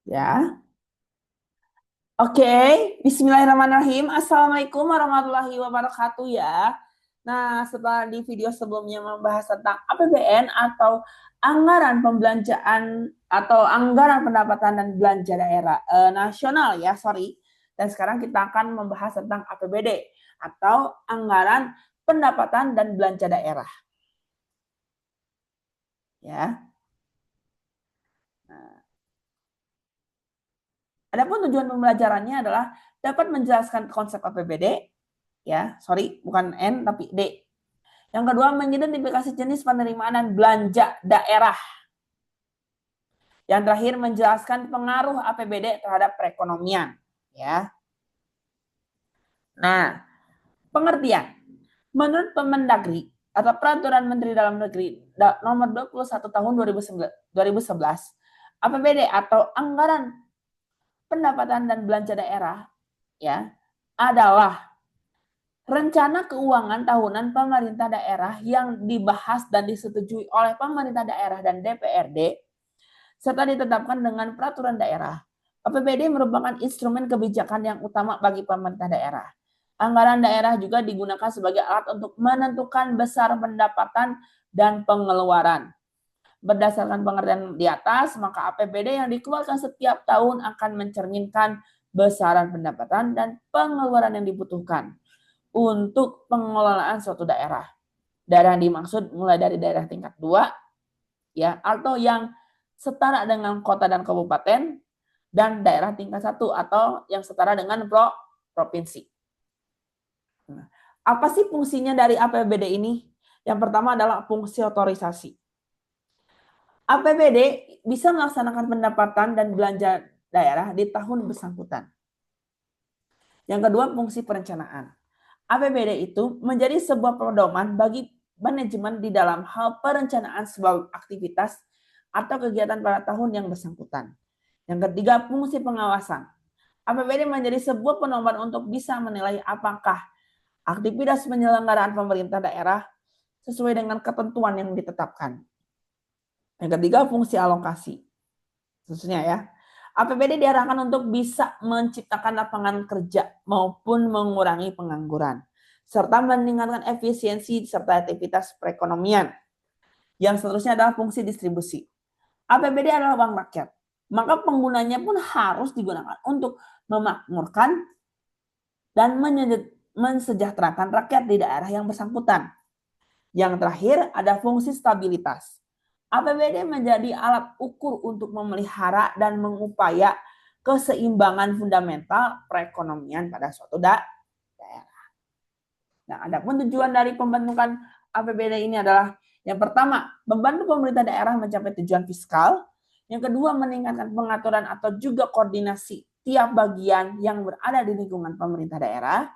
Ya, oke. Bismillahirrahmanirrahim. Assalamualaikum warahmatullahi wabarakatuh ya. Nah, setelah di video sebelumnya membahas tentang APBN atau anggaran pembelanjaan atau anggaran pendapatan dan belanja daerah nasional ya, sorry. Dan sekarang kita akan membahas tentang APBD atau anggaran pendapatan dan belanja daerah. Ya. Nah, adapun tujuan pembelajarannya adalah dapat menjelaskan konsep APBD, ya, sorry, bukan N tapi D. Yang kedua, mengidentifikasi jenis penerimaan dan belanja daerah. Yang terakhir, menjelaskan pengaruh APBD terhadap perekonomian, ya. Nah, pengertian. Menurut Permendagri atau Peraturan Menteri Dalam Negeri nomor 21 tahun 2011, APBD atau anggaran pendapatan dan belanja daerah, ya, adalah rencana keuangan tahunan pemerintah daerah yang dibahas dan disetujui oleh pemerintah daerah dan DPRD serta ditetapkan dengan peraturan daerah. APBD merupakan instrumen kebijakan yang utama bagi pemerintah daerah. Anggaran daerah juga digunakan sebagai alat untuk menentukan besar pendapatan dan pengeluaran. Berdasarkan pengertian di atas, maka APBD yang dikeluarkan setiap tahun akan mencerminkan besaran pendapatan dan pengeluaran yang dibutuhkan untuk pengelolaan suatu daerah. Daerah yang dimaksud mulai dari daerah tingkat 2 ya, atau yang setara dengan kota dan kabupaten, dan daerah tingkat 1 atau yang setara dengan provinsi. Nah, apa sih fungsinya dari APBD ini? Yang pertama adalah fungsi otorisasi. APBD bisa melaksanakan pendapatan dan belanja daerah di tahun bersangkutan. Yang kedua, fungsi perencanaan. APBD itu menjadi sebuah pedoman bagi manajemen di dalam hal perencanaan sebuah aktivitas atau kegiatan pada tahun yang bersangkutan. Yang ketiga, fungsi pengawasan. APBD menjadi sebuah pedoman untuk bisa menilai apakah aktivitas penyelenggaraan pemerintah daerah sesuai dengan ketentuan yang ditetapkan. Yang ketiga, fungsi alokasi. Khususnya ya. APBD diarahkan untuk bisa menciptakan lapangan kerja maupun mengurangi pengangguran, serta meningkatkan efisiensi serta aktivitas perekonomian. Yang seterusnya adalah fungsi distribusi. APBD adalah uang rakyat, maka penggunanya pun harus digunakan untuk memakmurkan dan mensejahterakan rakyat di daerah yang bersangkutan. Yang terakhir ada fungsi stabilitas. APBD menjadi alat ukur untuk memelihara dan mengupaya keseimbangan fundamental perekonomian pada suatu daerah. Nah, adapun tujuan dari pembentukan APBD ini adalah yang pertama, membantu pemerintah daerah mencapai tujuan fiskal. Yang kedua, meningkatkan pengaturan atau juga koordinasi tiap bagian yang berada di lingkungan pemerintah daerah.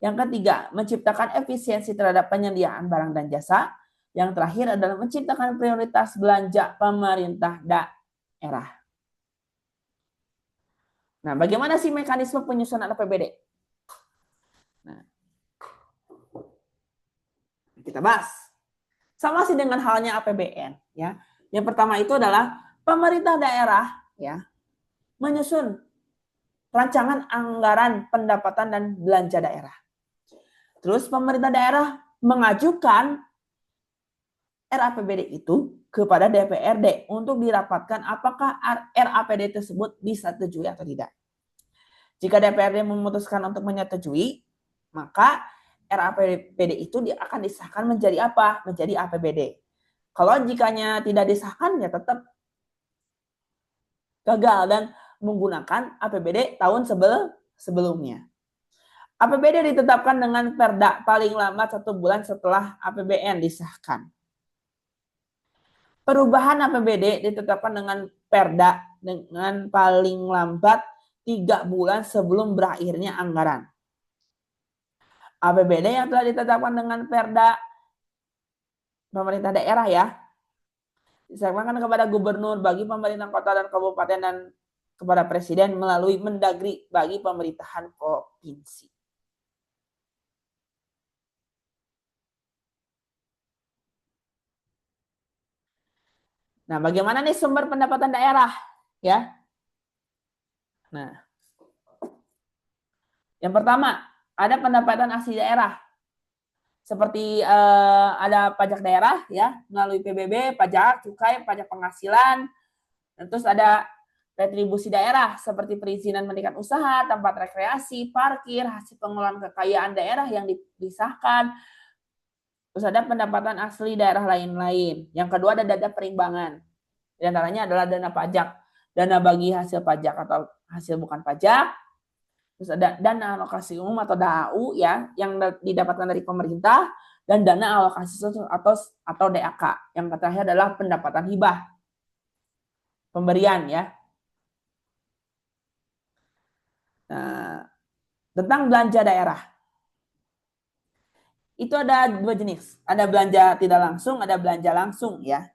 Yang ketiga, menciptakan efisiensi terhadap penyediaan barang dan jasa. Yang terakhir adalah menciptakan prioritas belanja pemerintah daerah. Nah, bagaimana sih mekanisme penyusunan APBD? Nah, kita bahas. Sama sih dengan halnya APBN, ya. Yang pertama itu adalah pemerintah daerah, ya, menyusun rancangan anggaran pendapatan dan belanja daerah. Terus pemerintah daerah mengajukan RAPBD itu kepada DPRD untuk dirapatkan apakah RAPD tersebut disetujui atau tidak. Jika DPRD memutuskan untuk menyetujui, maka RAPBD itu akan disahkan menjadi apa? Menjadi APBD. Kalau jikanya tidak disahkan, ya tetap gagal dan menggunakan APBD tahun sebelumnya. APBD ditetapkan dengan perda paling lambat 1 bulan setelah APBN disahkan. Perubahan APBD ditetapkan dengan perda dengan paling lambat 3 bulan sebelum berakhirnya anggaran. APBD yang telah ditetapkan dengan perda pemerintah daerah ya, diserahkan kepada gubernur bagi pemerintah kota dan kabupaten dan kepada presiden melalui Mendagri bagi pemerintahan provinsi. Nah, bagaimana nih sumber pendapatan daerah? Ya, Nah, yang pertama, ada pendapatan asli daerah. Seperti ada pajak daerah ya, melalui PBB, pajak, cukai, pajak penghasilan. Terus ada retribusi daerah seperti perizinan mendirikan usaha, tempat rekreasi, parkir, hasil pengelolaan kekayaan daerah yang disahkan. Terus ada pendapatan asli daerah lain-lain. Yang kedua ada dana perimbangan. Di antaranya adalah dana pajak, dana bagi hasil pajak atau hasil bukan pajak. Terus ada dana alokasi umum atau DAU ya, yang didapatkan dari pemerintah, dan dana alokasi atau DAK. Yang terakhir adalah pendapatan hibah, pemberian ya. Nah, tentang belanja daerah. Itu ada dua jenis. Ada belanja tidak langsung, ada belanja langsung ya.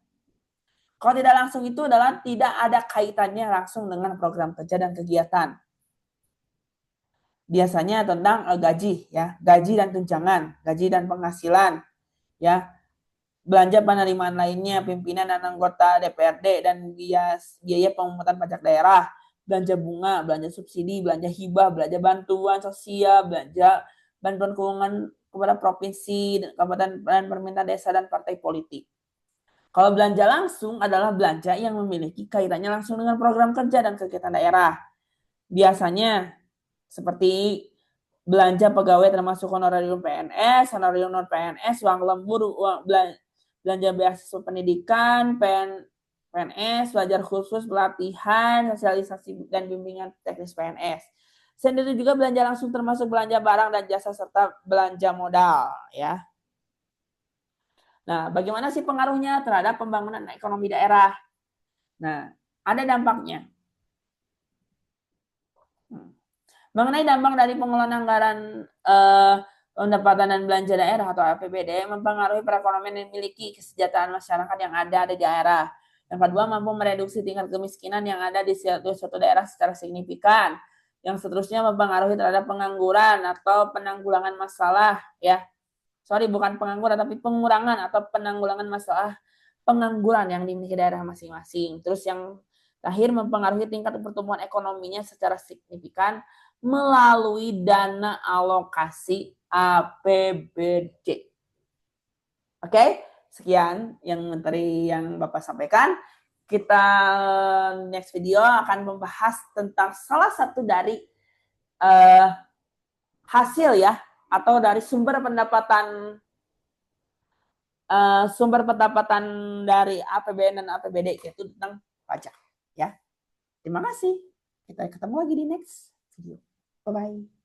Kalau tidak langsung itu adalah tidak ada kaitannya langsung dengan program kerja dan kegiatan. Biasanya tentang gaji ya, gaji dan tunjangan, gaji dan penghasilan ya, belanja penerimaan lainnya, pimpinan dan anggota DPRD dan biaya pemungutan pajak daerah, belanja bunga, belanja subsidi, belanja hibah, belanja bantuan sosial, belanja bantuan keuangan kepada provinsi, kabupaten dan pemerintah desa dan partai politik. Kalau belanja langsung adalah belanja yang memiliki kaitannya langsung dengan program kerja dan kegiatan daerah. Biasanya seperti belanja pegawai termasuk honorarium PNS, honorarium non PNS, uang lembur, uang belanja beasiswa pendidikan, PNS, belajar khusus, pelatihan, sosialisasi dan bimbingan teknis PNS. Sendiri juga belanja langsung termasuk belanja barang dan jasa serta belanja modal ya. Nah, bagaimana sih pengaruhnya terhadap pembangunan ekonomi daerah? Nah, ada dampaknya. Mengenai dampak dari pengelolaan anggaran pendapatan dan belanja daerah atau APBD mempengaruhi perekonomian dan memiliki kesejahteraan masyarakat yang ada di daerah. Yang kedua, mampu mereduksi tingkat kemiskinan yang ada di suatu daerah secara signifikan. Yang seterusnya mempengaruhi terhadap pengangguran atau penanggulangan masalah ya. Sorry, bukan pengangguran tapi pengurangan atau penanggulangan masalah pengangguran yang dimiliki daerah masing-masing. Terus yang terakhir mempengaruhi tingkat pertumbuhan ekonominya secara signifikan melalui dana alokasi APBD. Oke, sekian yang Bapak sampaikan. Kita next video akan membahas tentang salah satu dari hasil ya, atau dari sumber pendapatan dari APBN dan APBD, yaitu tentang pajak ya. Terima kasih. Kita ketemu lagi di next video. Bye bye.